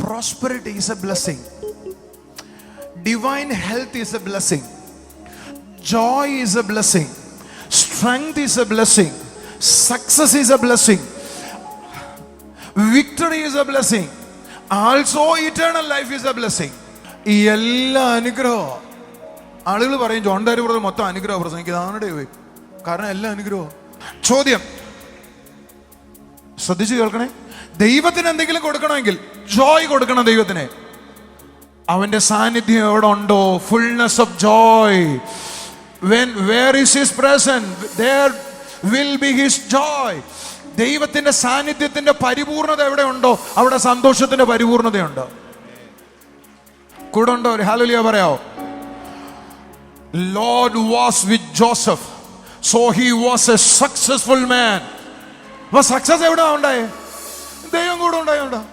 Prosperity is a blessing. Divine health is a blessing. Joy is a blessing. Strength is a blessing. Success is a blessing. Victory is a blessing. Also eternal life is a blessing. ഈ എല്ലാ അനുഗ്രഹവും ആളുകൾ പറയും John ഡാരി brother മൊത്തം അനുഗ്രഹം പ്രസംഗിക്കുന്നത്. കാരണം എല്ലാ അനുഗ്രഹവും. ചോദ്യം ശ്രദ്ധിച്ചു കേൾക്കണേ. ദൈവത്തിന് എന്തെങ്കിലും കൊടുക്കണമെങ്കിൽ ജോയ് കൊടുക്കണം ദൈവത്തിന്. അവന്റെ സാന്നിധ്യം എവിടെ ഉണ്ടോ, fullness of Joy. Where is his presence, there will be his joy. ദൈവത്തിന്റെ സാന്നിധ്യത്തിന്റെ പരിപൂർണത എവിടെ ഉണ്ടോ അവിടെ സന്തോഷത്തിന്റെ പരിപൂർണതയുണ്ട്. കൂടെ ഉണ്ടോ? ഹല്ലേലൂയ പറയാവോ? Lord was with Joseph, so he was a successful man. Success എവിടെ ഉണ്ടായേ? ദൈവം കൂടെ ഉണ്ടായോണ്ടോ?